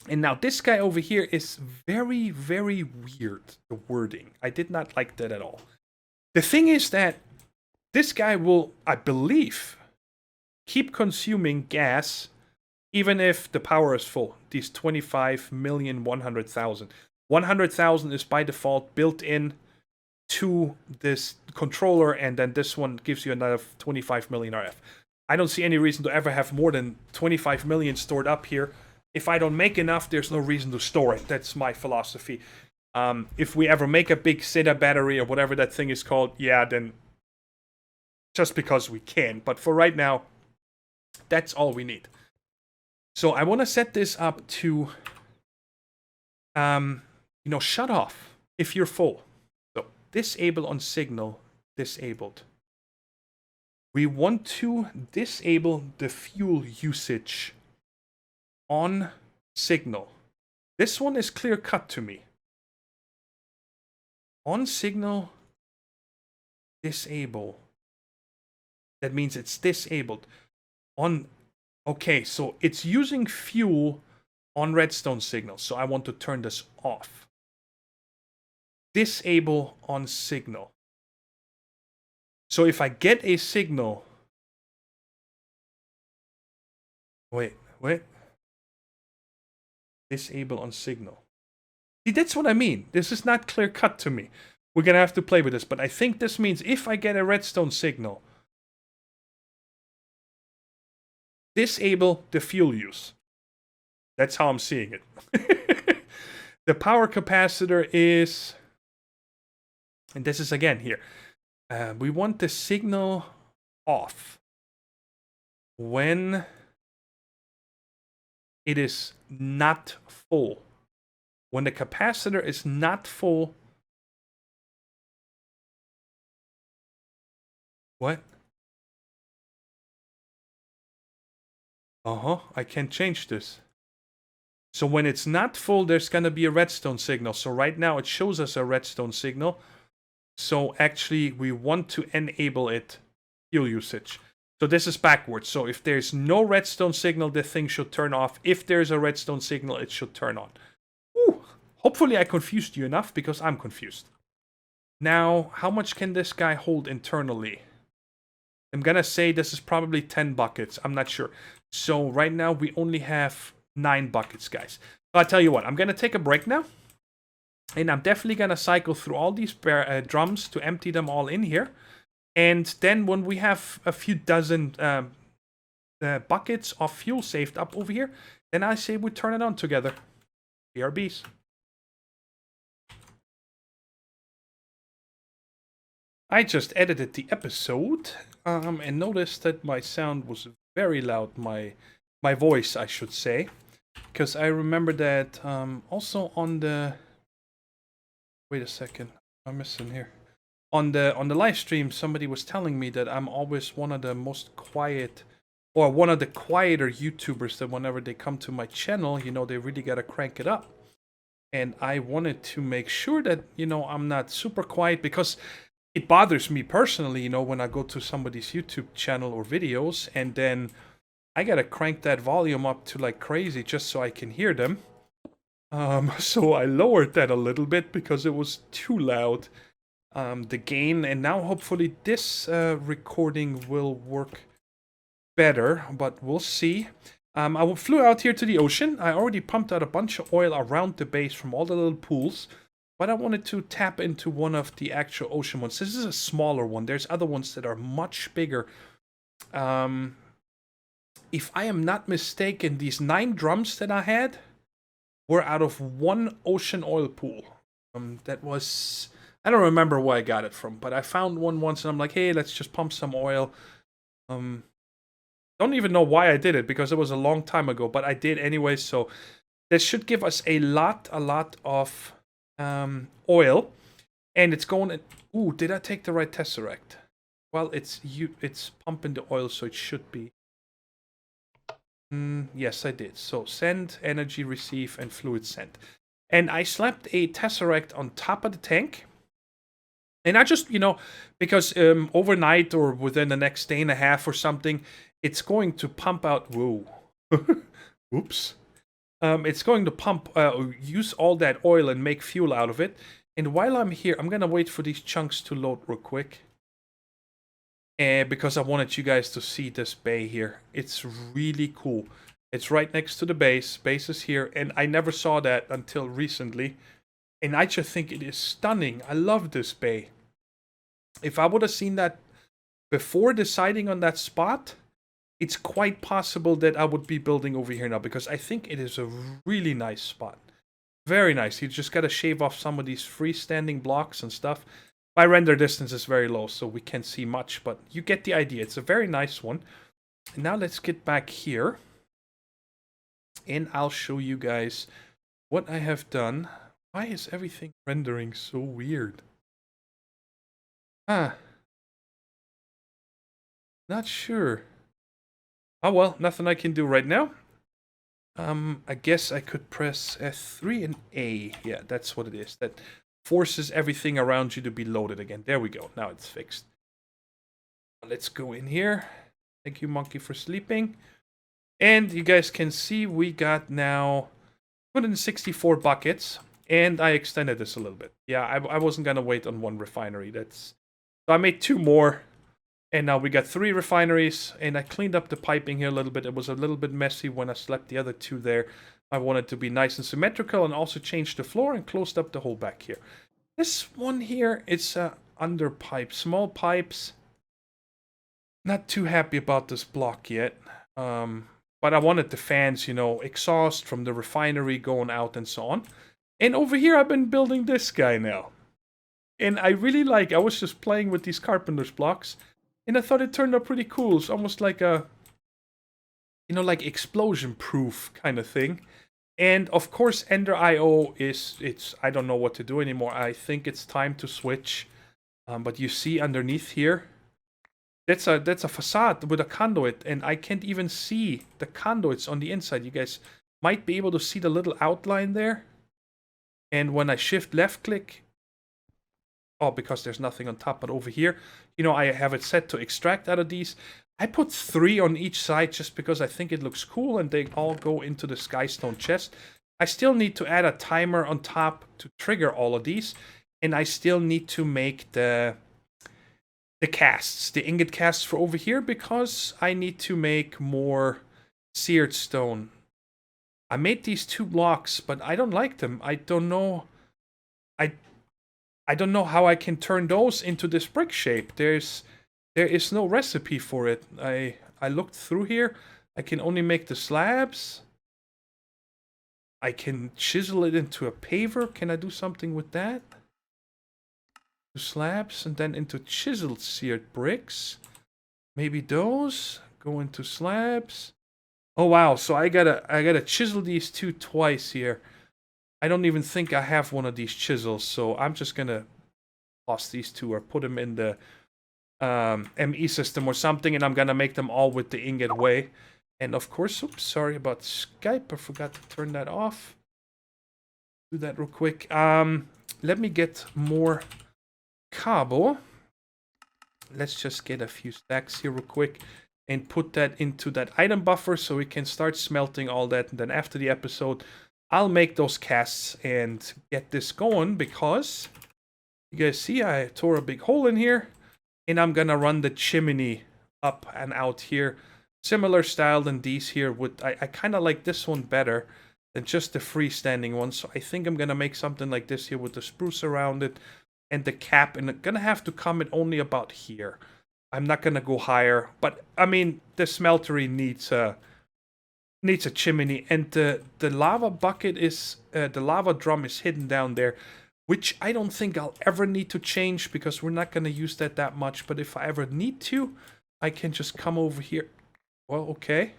now this guy over here is very, very weird. The wording. I did not like that at all. The thing is that this guy will, I believe, keep consuming gas even if the power is full. These 25,100,000. 100,000 is by default built in to this controller, and then this one gives you another 25 million RF. I don't see any reason to ever have more than 25 million stored up here. If I don't make enough, there's no reason to store it. That's my philosophy. If we ever make a big SIDA battery or whatever that thing is called, yeah, then just because we can. But for right now, that's all we need. So I want to set this up to, shut off if you're full. So disable on signal, disabled. We want to disable the fuel usage on signal. This one is clear cut to me. On signal, disable. That means it's disabled. Okay, so it's using fuel on redstone signal. So I want to turn this off. Disable on signal. So if I get a signal... Wait. Disable on signal. See, that's what I mean. This is not clear cut to me. We're going to have to play with this. But I think this means if I get a redstone signal, disable the fuel use. That's how I'm seeing it. The power capacitor is... And this is again here. We want the signal off when it is not full. When the capacitor is not full. What? I can change this. So when it's not full, there's going to be a redstone signal. So right now it shows us a redstone signal. So actually we want to enable it, fuel usage. So this is backwards. So if there's no redstone signal, the thing should turn off. If there's a redstone signal, it should turn on. Ooh, hopefully I confused you enough, because I'm confused. Now, how much can this guy hold internally? I'm going to say this is probably 10 buckets. I'm not sure. So right now we only have 9 buckets, guys. So I'll tell you what, I'm going to take a break now. And I'm definitely going to cycle through all these drums to empty them all in here. And then when we have a few dozen buckets of fuel saved up over here, then I say we turn it on together. BRBs. I just edited the episode and noticed that my sound was very loud. My voice, I should say. Because I remember that also on the... Wait a second, I'm missing here. On the live stream, somebody was telling me that I'm always one of the most quiet, or one of the quieter YouTubers, that whenever they come to my channel, you know, they really gotta crank it up. And I wanted to make sure that, you know, I'm not super quiet, because it bothers me personally, you know, when I go to somebody's YouTube channel or videos, and then I gotta crank that volume up to like crazy just so I can hear them. So I lowered that a little bit because it was too loud, the gain, and now hopefully this recording will work better, but we'll see. I flew out here to the ocean. I already pumped out a bunch of oil around the base from all the little pools, but I wanted to tap into one of the actual ocean ones. This is a smaller one. There's other ones that are much bigger. If I am not mistaken, these 9 drums that I had were out of one ocean oil pool. That was... I don't remember where I got it from, but I found one once and I'm like, hey, let's just pump some oil. Don't even know why I did it, because it was a long time ago, but I did anyway. So this should give us a lot of oil. And it's going... Ooh, did I take the right tesseract? Well, it's pumping the oil, so it should be... yes, I did. So send, energy, receive, and fluid sent. And I slapped a tesseract on top of the tank. And I just, you know, because overnight or within the next day and a half or something, it's going to pump out... Whoa. Oops. It's going to pump, use all that oil and make fuel out of it. And while I'm here, I'm going to wait for these chunks to load real quick. Because I wanted you guys to see this bay here. It's really cool. It's right next to the base. Base is here, and I never saw that until recently. And I just think it is stunning. I love this bay. If I would have seen that before deciding on that spot, it's quite possible that I would be building over here now, because I think it is a really nice spot. Very nice. You just got to shave off some of these freestanding blocks and stuff. My render distance is very low, so we can't see much, but you get the idea. It's a very nice one. And now let's get back here. And I'll show you guys what I have done. Why is everything rendering so weird? Not sure. Oh well, nothing I can do right now. I guess I could press F3 and A. Yeah, that's what it is. That forces everything around you to be loaded again. There we go. Now it's fixed. Let's go in here. Thank you, monkey, for sleeping. And you guys can see we got now put in 64 buckets, and I extended this a little bit. Yeah, I wasn't gonna wait on one refinery. So I made 2 more, and now we got 3 refineries, and I cleaned up the piping here a little bit. It was a little bit messy when I slept the other 2 there. I wanted to be nice and symmetrical, and also changed the floor and closed up the hole back here. This one here, it's under pipe, small pipes. Not too happy about this block yet. But I wanted the fans, you know, exhaust from the refinery going out and so on. And over here, I've been building this guy now. And I really like, I was just playing with these carpenter's blocks. And I thought it turned out pretty cool. It's almost like a, you know, like explosion-proof kind of thing. And of course, Ender IO I don't know what to do anymore. I think it's time to switch. But you see underneath here, that's a facade with a conduit, and I can't even see the conduits on the inside. You guys might be able to see the little outline there. And when I shift left click, oh, because there's nothing on top, but over here, you know, I have it set to extract out of these. I put 3 on each side just because I think it looks cool, and they all go into the Skystone chest. I still need to add a timer on top to trigger all of these, and I still need to make the casts, the ingot casts for over here, because I need to make more seared stone. I made these 2 blocks, but I don't like them. I don't know. I don't know how I can turn those into this brick shape. There is no recipe for it. I looked through here. I can only make the slabs. I can chisel it into a paver. Can I do something with that? Slabs and then into chiseled seared bricks. Maybe those go into slabs. Oh wow, so I gotta chisel these 2 twice here. I don't even think I have one of these chisels, so I'm just gonna toss these 2 or put them in the ME system or something, and I'm gonna make them all with the ingot way. And of course, oops, sorry about Skype, I forgot to turn that off. Do that real quick. Let me get more cobble. Let's just get a few stacks here real quick and put that into that item buffer so we can start smelting all that. And then after the episode, I'll make those casts and get this going, because you guys see I tore a big hole in here, and I'm gonna run the chimney up and out here. Similar style than these here. I kind of like this one better than just the freestanding one. So I think I'm gonna make something like this here with the spruce around it and the cap, and it's gonna have to come in only about here. I'm not gonna go higher, but I mean the smeltery needs a chimney, and the lava bucket is the lava drum is hidden down there, which I don't think I'll ever need to change because we're not gonna use that much. But if I ever need to, I can just come over here. Well, okay,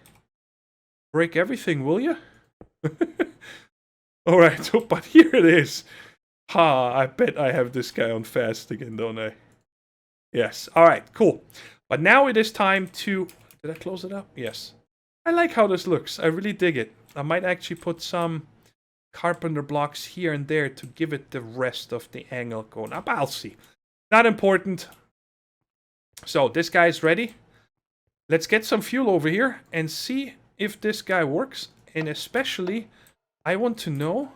break everything, will you? All right, oh, but here it is. Ha, I bet I have this guy on fast again, don't I? Yes. All right, cool. But now it is time to... Did I close it up? Yes. I like how this looks. I really dig it. I might actually put some carpenter blocks here and there to give it the rest of the angle going up. I'll see. Not important. So, this guy is ready. Let's get some fuel over here and see if this guy works. And especially, I want to know...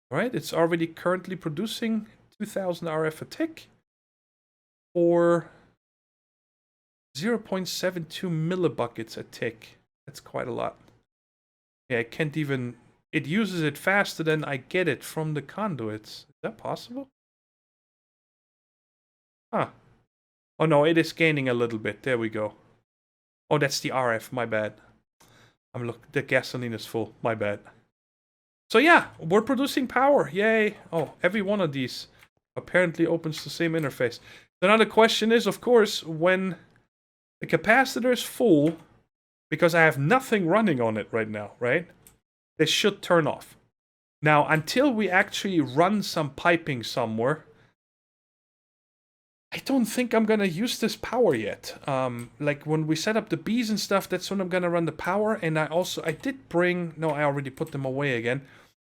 Alright, it's already currently producing 2000 RF a tick for 0.72 millibuckets a tick. That's quite a lot. Yeah, I can't even... It uses it faster than I get it from the conduits. Is that possible? Huh. Oh no, it is gaining a little bit. There we go. Oh, that's the RF. My bad. The gasoline is full. My bad. So yeah, we're producing power. Yay. Oh, every one of these apparently opens the same interface. So now the question is, of course, when the capacitor is full, because I have nothing running on it right now, right? This should turn off. Now, until we actually run some piping somewhere, I don't think I'm gonna use this power yet. Like when we set up the bees and stuff, that's when I'm gonna run the power. And I did bring, no, I already put them away again.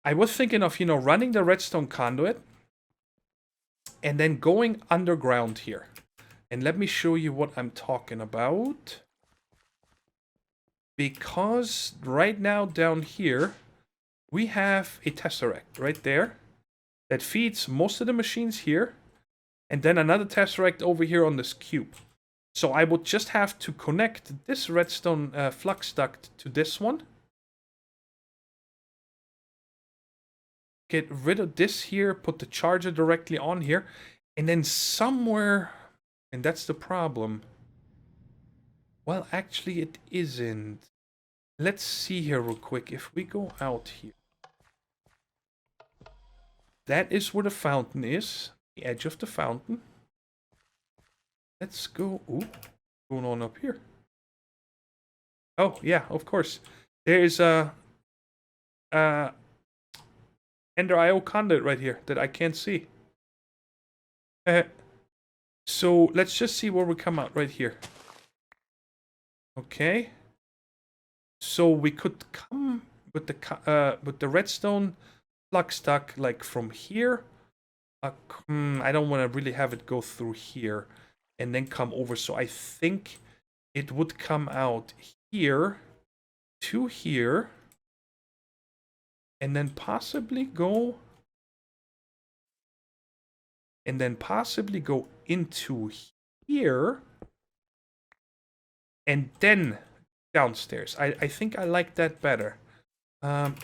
I was thinking of, running the redstone conduit and then going underground here. And let me show you what I'm talking about. because right now down here, we have a tesseract right there that feeds most of the machines here, and then another tesseract over here on this cube. So I would just have to connect this redstone flux duct to this one. Get rid of this here, put the charger directly on here, and then somewhere, and that's the problem. Well, actually it isn't. Let's see here real quick. If we go out here, that is where the fountain is, the edge of the fountain. Let's go. Ooh, what's going on up here? Oh yeah, of course. There's a Ender IO conduit right here that I can't see. So let's just see where we come out right here. Okay. So we could come with the redstone flux duct like from here. I don't want to really have it go through here and then come over. So I think it would come out here to here. And then possibly go... And then possibly go into here. And then downstairs. I think I like that better. Oh,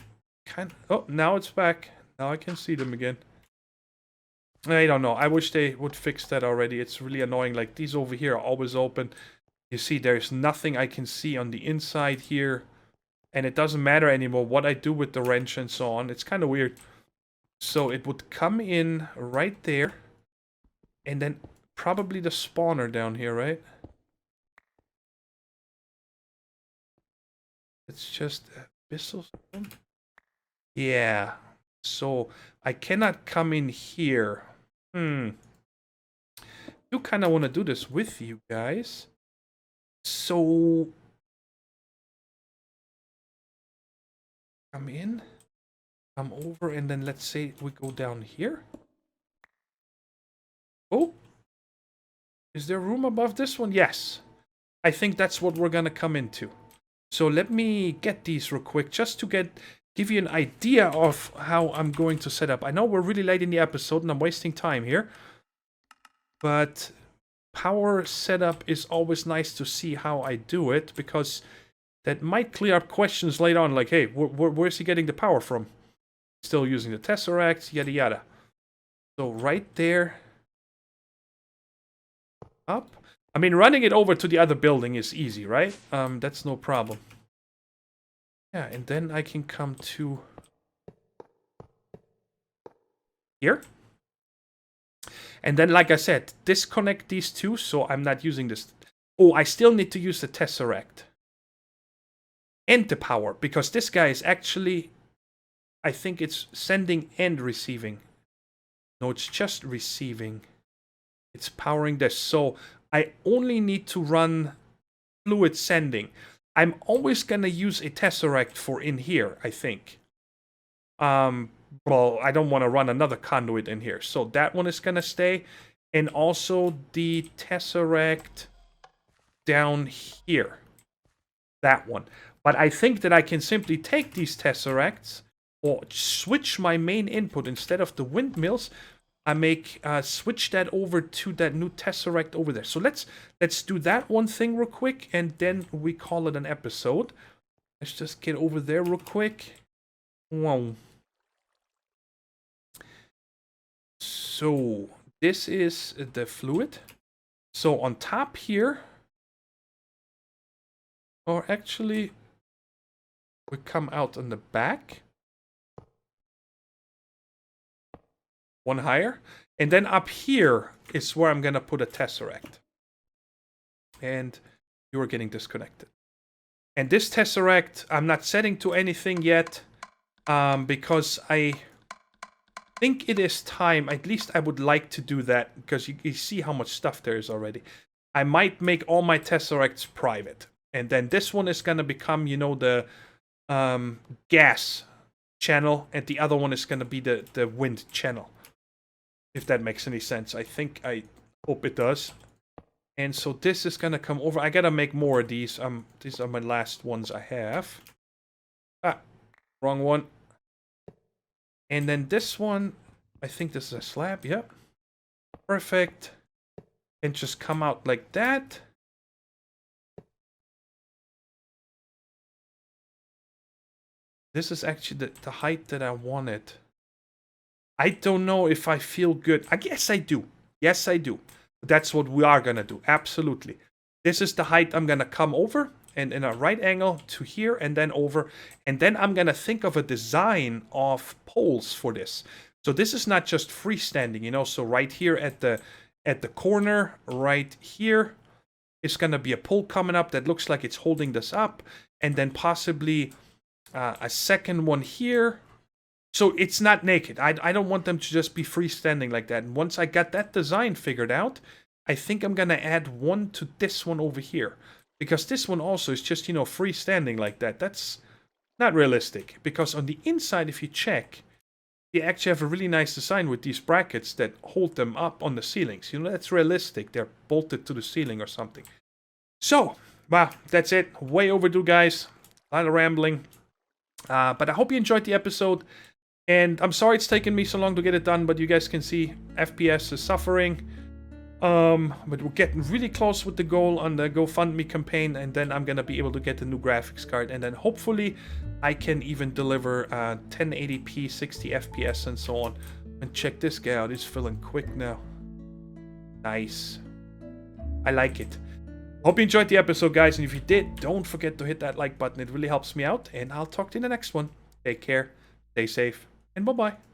now it's back. Now I can see them again. I don't know. I wish they would fix that already. It's really annoying. Like, these over here are always open. You see, there's nothing I can see on the inside here. And it doesn't matter anymore what I do with the wrench and so on. It's kind of weird. So it would come in right there. And then probably the spawner down here, right? It's just Abyssal. Yeah. So I cannot come in here. I do kind of want to do this with you guys. So... come in, come over, and then let's say we go down here. Oh, is there room above this one? Yes, I think that's what we're gonna come into. So let me get these real quick, just to give you an idea of how I'm going to set up. I know we're really late in the episode and I'm wasting time here, but power setup is always nice to see how I do it, because that might clear up questions later on, like, hey, where's he getting the power from? Still using the Tesseract, yada yada. So right there. Up. I mean, running it over to the other building is easy, right? That's no problem. Yeah, and then I can come to here. And then, like I said, disconnect these two, so I'm not using this. Oh, I still need to use the Tesseract. And the power, because this guy is actually, I think it's sending and receiving. No, it's just receiving. It's powering this. So I only need to run fluid sending. I'm always gonna use a Tesseract for in here, I think. Well, I don't want to run another conduit in here. So that one is gonna stay. And also the Tesseract down here. That one. But I think that I can simply take these Tesseracts or switch my main input instead of the windmills. I switch that over to that new Tesseract over there. So let's do that one thing real quick, and then we call it an episode. Let's just get over there real quick. Wow. So this is the fluid. So on top here, or actually, we come out on the back. One higher. And then up here is where I'm going to put a Tesseract. And you're getting disconnected. And this Tesseract, I'm not setting to anything yet. Because I think it is time. At least I would like to do that. Because you see how much stuff there is already. I might make all my Tesseracts private. And then this one is going to become, you know, the gas channel. And the other one is going to be the wind channel. If that makes any sense. I hope it does. And so this is gonna come over. I gotta make more of these. These are my last ones I have. Ah, wrong one. And then this one, I think this is a slab. Yep. Perfect. And just come out like that. This is actually the height that I wanted. I don't know if I feel good. I guess I do. Yes, I do. That's what we are going to do. Absolutely. This is the height I'm going to come over and in a right angle to here and then over. And then I'm going to think of a design of poles for this. So this is not just freestanding, you know. So right here at the corner, right here, is going to be a pole coming up that looks like it's holding this up. And then possibly a second one here. So it's not naked. I don't want them to just be freestanding like that. And once I got that design figured out, I think I'm going to add one to this one over here. Because this one also is just, you know, freestanding like that. That's not realistic. Because on the inside, if you check, they actually have a really nice design with these brackets that hold them up on the ceilings. You know, that's realistic. They're bolted to the ceiling or something. So, wow, that's it. Way overdue, guys. A lot of rambling. But I hope you enjoyed the episode. And I'm sorry it's taken me so long to get it done, but you guys can see FPS is suffering. But we're getting really close with the goal on the GoFundMe campaign, and then I'm gonna be able to get the new graphics card, and then hopefully I can even deliver 1080p, 60 FPS, and so on. And check this guy out, he's filling quick now. Nice. I like it. Hope you enjoyed the episode, guys, and if you did, don't forget to hit that like button. It really helps me out, and I'll talk to you in the next one. Take care, stay safe, and bye-bye.